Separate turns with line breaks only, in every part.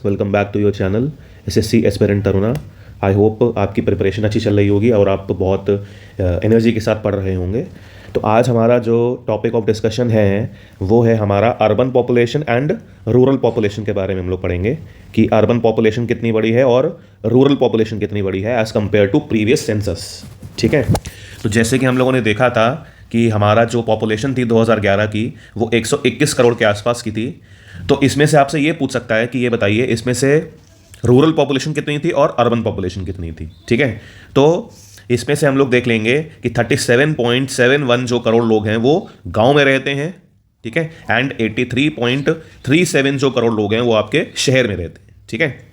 Welcome back to your channel SSC aspirant Taruna. I hope आपकी preparation अच्छी चल रही होगी और आप बहुत एनर्जी के साथ पढ़ रहे होंगे। तो आज हमारा जो टॉपिक ऑफ डिस्कशन है वो है हमारा urban population and rural population के बारे में हम लोग पढ़ेंगे कि अर्बन पॉपुलेशन कितनी बड़ी है और रूरल पॉपुलेशन कितनी बड़ी है as compare to previous census. ठीक है, तो जैसे कि हम लोगों ने देखा था कि हमारा जो पॉपुलेशन थी 2011 की वो 121 करोड़ के आसपास की थी। तो इसमें से आपसे ये पूछ सकता है कि ये बताइए इसमें से रूरल पॉपुलेशन कितनी थी और अर्बन पॉपुलेशन कितनी थी। ठीक है, तो इसमें से हम लोग देख लेंगे कि 37.71 जो करोड़ लोग हैं वो गांव में रहते हैं। ठीक है, एंड 83.37 जो करोड़ लोग हैं वो आपके शहर में रहते हैं। ठीक है,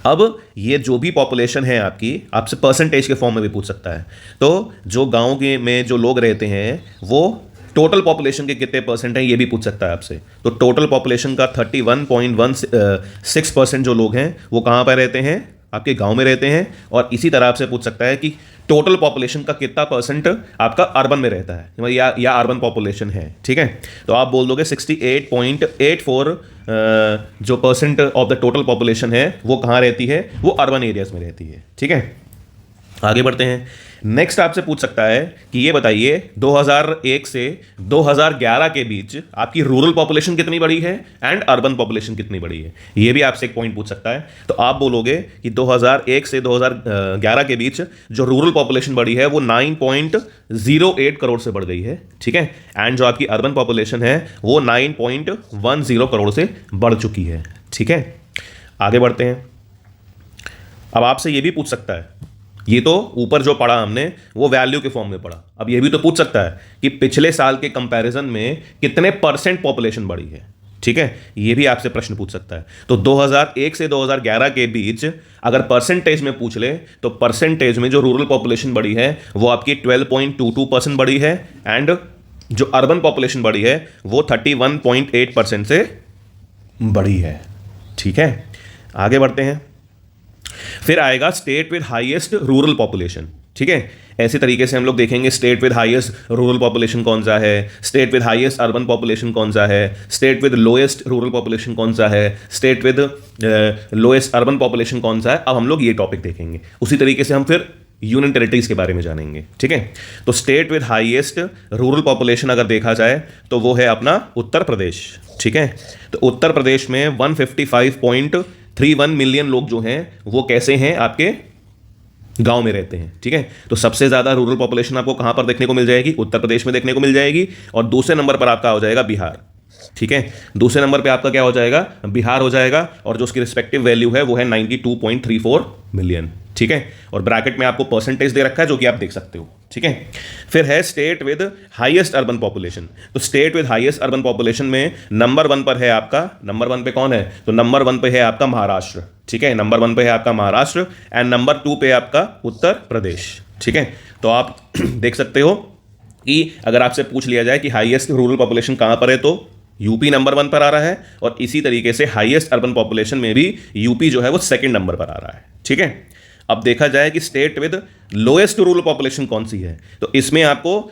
अब ये जो भी पॉपुलेशन है आपकी आपसे परसेंटेज के फॉर्म में भी पूछ सकता है। तो जो गांव के में जो लोग रहते हैं वो टोटल पॉपुलेशन के कितने परसेंट हैं ये भी पूछ सकता है आपसे। तो टोटल पॉपुलेशन का 31.16% जो लोग हैं वो कहाँ पर रहते हैं, आपके गांव में रहते हैं। और इसी तरह आपसे पूछ सकता है कि टोटल पॉपुलेशन का कितना परसेंट आपका अर्बन में रहता है या अर्बन पॉपुलेशन है। ठीक है, तो आप बोल दोगे 68.84 जो percent of the total population है वो कहाँ रहती है, वो अर्बन एरियाज में रहती है। ठीक है, आगे बढ़ते हैं। नेक्स्ट आपसे पूछ सकता है कि ये बताइए 2001 से 2011 के बीच आपकी रूरल पॉपुलेशन कितनी बड़ी है एंड अर्बन पॉपुलेशन कितनी बड़ी है। ये भी आपसे एक पॉइंट पूछ सकता है। तो आप बोलोगे कि 2001 से 2011 के बीच जो रूरल पॉपुलेशन बढ़ी है वो 9.08 करोड़ से बढ़ गई है। ठीक है, एंड जो आपकी अर्बन पॉपुलेशन है वो 9.10 करोड़ से बढ़ चुकी है। ठीक है, आगे बढ़ते हैं। अब आपसे ये भी पूछ सकता है, ये तो ऊपर जो पढ़ा हमने वो वैल्यू के फॉर्म में पढ़ा, अब ये भी तो पूछ सकता है कि पिछले साल के कंपैरिजन में कितने परसेंट पॉपुलेशन बढ़ी है। ठीक है, ये भी आपसे प्रश्न पूछ सकता है। तो 2001 से 2011 के बीच अगर परसेंटेज में पूछ ले तो परसेंटेज में जो रूरल पॉपुलेशन बढ़ी है वो आपकी 12.22% बढ़ी है एंड जो अर्बन पॉपुलेशन बढ़ी है वो 31.8% से बढ़ी है। ठीक है, आगे बढ़ते हैं। फिर आएगा state with highest rural population. ठीक है, ऐसे तरीके से हम लोग देखेंगे state with highest rural population कौन सा है, state with highest urban population कौन सा है, state with lowest rural population कौन सा है, state with lowest urban population कौन सा है। अब हम लोग ये टॉपिक देखेंगे। उसी तरीके से हम फिर यूनियन टेरिटरीज के बारे में जानेंगे। ठीक है, तो state with highest rural population अगर देखा जाए तो वो है अपना उत्तर प्रदेश। ठीक है, तो उत्तर प्रदेश में 155.31 मिलियन लोग जो हैं वो कैसे हैं, आपके गांव में रहते हैं। ठीक है, तो सबसे ज़्यादा रूरल पॉपुलेशन आपको कहाँ पर देखने को मिल जाएगी, उत्तर प्रदेश में देखने को मिल जाएगी। और दूसरे नंबर पर आपका हो जाएगा बिहार। ठीक है, दूसरे नंबर पे आपका क्या हो जाएगा, बिहार हो जाएगा। और जो उसकी रिस्पेक्टिव वैल्यू है वो है 92.34 मिलियन। ठीक है, और ब्रैकेट में आपको परसेंटेज दे रखा है जो कि आप देख सकते हो। ठीक है, फिर है state with highest urban population. तो state with highest urban population में नंबर 1 पर है आपका, नंबर 1 पे कौन है, तो नंबर 1 पे है आपका महाराष्ट्र। ठीक है, नंबर 1 पे है आपका महाराष्ट्र एंड नंबर 2 पे आपका उत्तर प्रदेश। ठीक है, तो आप देख सकते हो कि अगर आपसे पूछ लिया जाए कि हाईएस्ट रूरल पॉपुलेशन कहां पर है तो यूपी नंबर 1 पर आ रहा है। और इसी तरीके से हाईएस्ट अर्बन पॉपुलेशन में भी यूपी जो है वो सेकंड नंबर पर आ रहा है। ठीक है, अब देखा जाए कि state with lowest rural population कौन सी है, तो इसमें आपको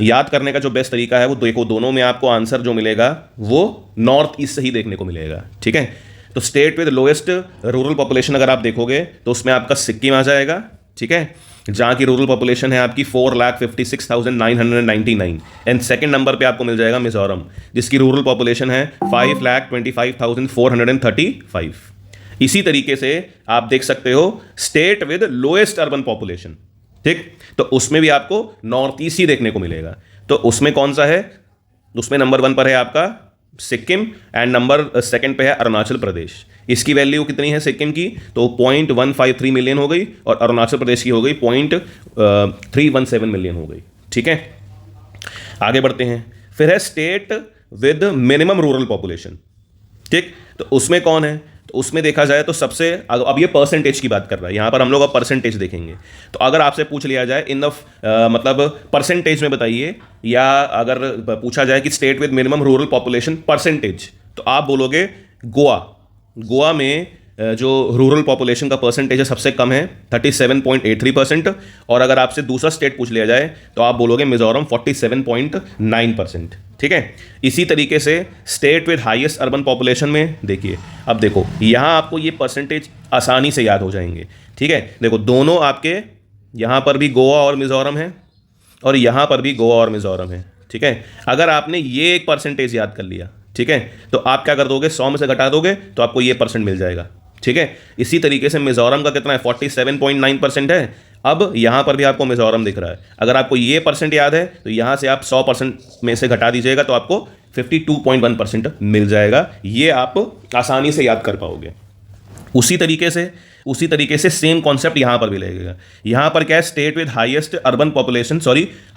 याद करने का जो बेस्ट तरीका है वो देखो, दोनों में आपको आंसर जो मिलेगा वो नॉर्थ ईस्ट से ही देखने को मिलेगा। ठीक है, तो state with lowest rural population अगर आप देखोगे तो उसमें आपका सिक्किम आ जाएगा। ठीक है, जहाँ की रूरल पॉपुलेशन है आपकी 4,56,999 एंड सेकंड नंबर पे आपको मिल जाएगा मिजोरम जिसकी रूरल पॉपुलेशन है 5,25,435। इसी तरीके से आप देख सकते हो state with lowest urban population. ठीक, तो उसमें भी आपको नॉर्थ ईस्ट ही देखने को मिलेगा। तो उसमें कौन सा है, उसमें नंबर 1 पर है आपका सिक्किम एंड नंबर 2 पे है अरुणाचल प्रदेश। इसकी वैल्यू कितनी है सिक्किम की, तो 0.153 मिलियन हो गई और अरुणाचल प्रदेश की हो गई 0.317 मिलियन हो गई। ठीक है, आगे बढ़ते हैं। फिर है state with minimum rural population. ठीक, तो उसमें कौन है, तो उसमें देखा जाए तो सबसे, अब ये परसेंटेज की बात कर रहा है, यहां पर हम लोग अब परसेंटेज देखेंगे। तो अगर आपसे पूछ लिया जाए इन द मतलब परसेंटेज में बताइए, या अगर पूछा जाए कि state with minimum rural population percentage, तो आप बोलोगे गोवा। गोवा में जो रूरल पॉपुलेशन का परसेंटेज है सबसे कम है 37.83%, और अगर आपसे दूसरा स्टेट पूछ लिया जाए तो आप बोलोगे मिजोरम 47.9%। ठीक है, इसी तरीके से state with highest urban population में देखिए, अब देखो यहाँ आपको ये परसेंटेज आसानी से याद हो जाएंगे। ठीक है, देखो दोनों आपके यहाँ पर भी गोवा और मिजोरम है और यहाँ पर भी गोवा और मिजोरम है। ठीक है, अगर आपने ये एक परसेंटेज याद कर लिया, ठीक है, तो आप क्या कर दोगे, 100 में से घटा दोगे तो आपको ये परसेंट मिल जाएगा। ठीक है, इसी तरीके से मिजोरम का कितना है, 47.9% है। अब यहाँ पर भी आपको मिजोरम दिख रहा है, अगर आपको ये परसेंट याद है तो यहाँ से आप 100% में से घटा दीजिएगा तो आपको 52.1% मिल जाएगा। ये आप आसानी से याद कर पाओगे। उसी तरीके से सेम कॉन्सेप्ट यहाँ पर भी लगेगा। यहाँ पर क्या है, state with highest urban population,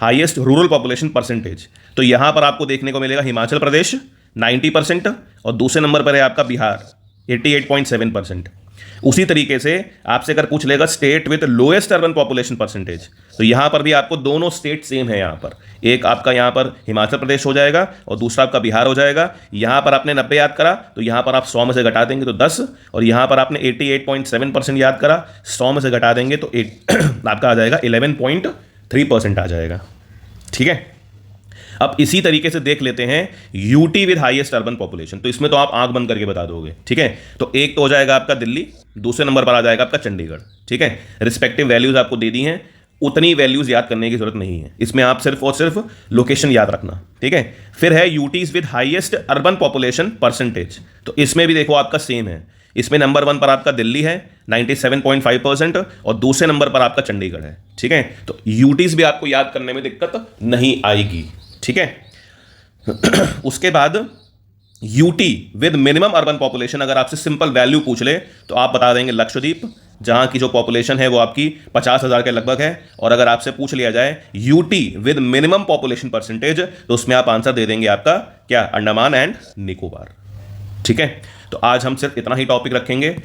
highest rural population percentage, तो यहाँ पर आपको देखने को मिलेगा हिमाचल प्रदेश 90% और दूसरे नंबर पर है आपका बिहार 88.7%। उसी तरीके से आपसे अगर पूछ लेगा state with lowest urban population percentage, तो यहाँ पर भी आपको दोनों स्टेट सेम है। यहाँ पर एक आपका यहाँ पर हिमाचल प्रदेश हो जाएगा और दूसरा आपका बिहार हो जाएगा। यहाँ पर आपने 90 याद करा तो यहाँ पर आप 100 में से घटा देंगे तो 10, और यहाँ पर आपने 88.7% याद करा, 100 में से घटा देंगे तो आपका आ जाएगा 11.3% आ जाएगा। ठीक है, अब इसी तरीके से देख लेते हैं UT with highest urban population, तो इसमें तो आप आंख बंद करके बता दोगे। ठीक है, तो एक तो हो जाएगा आपका दिल्ली, दूसरे नंबर पर आ जाएगा आपका चंडीगढ़। ठीक है, रिस्पेक्टिव वैल्यूज आपको दे दी हैं, उतनी वैल्यूज याद करने की जरूरत नहीं है, इसमें आप सिर्फ और सिर्फ लोकेशन याद रखना। ठीक है, फिर है UTs with highest urban population percentage, तो इसमें भी देखो आपका सेम है। इसमें नंबर 1 पर आपका दिल्ली है 97.5% और दूसरे नंबर पर आपका चंडीगढ़ है। ठीक है, तो यूटीज भी आपको याद करने में दिक्कत नहीं आएगी। ठीक है, उसके बाद UT with minimum urban population, अगर आपसे सिंपल वैल्यू पूछ ले तो आप बता देंगे लक्षद्वीप, जहां की जो पॉपुलेशन है वो आपकी 50,000 के लगभग है। और अगर आपसे पूछ लिया जाए UT with minimum population percentage, तो उसमें आप आंसर दे देंगे आपका क्या, अंडमान एंड निकोबार। ठीक है, तो आज हम सिर्फ इतना ही टॉपिक रखेंगे।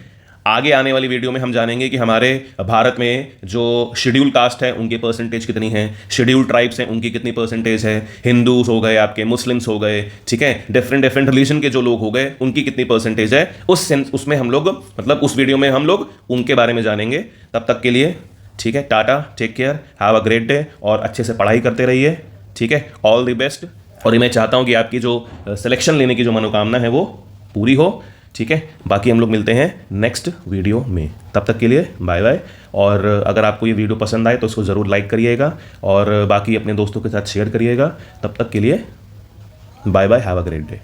आगे आने वाली वीडियो में हम जानेंगे कि हमारे भारत में जो शेड्यूल कास्ट है उनके परसेंटेज कितनी है, शेड्यूल ट्राइब्स हैं उनकी कितनी परसेंटेज है, हिंदूज हो गए, आपके मुस्लिम्स हो गए, ठीक है, डिफरेंट रिलीजन के जो लोग हो गए उनकी कितनी परसेंटेज है। उसमें हम लोग उस वीडियो में हम लोग उनके बारे में जानेंगे। तब तक के लिए ठीक है, tata, take care, have a great day, और अच्छे से पढ़ाई करते रहिए। ठीक है, ऑल द बेस्ट। और मैं चाहता हूँ कि आपकी जो सिलेक्शन लेने की जो मनोकामना है वो पूरी हो। ठीक है, बाकी हम लोग मिलते हैं नेक्स्ट वीडियो में, तब तक के लिए बाय बाय। और अगर आपको ये वीडियो पसंद आए तो इसको ज़रूर लाइक करिएगा और बाकी अपने दोस्तों के साथ शेयर करिएगा। तब तक के लिए bye bye, have a great day.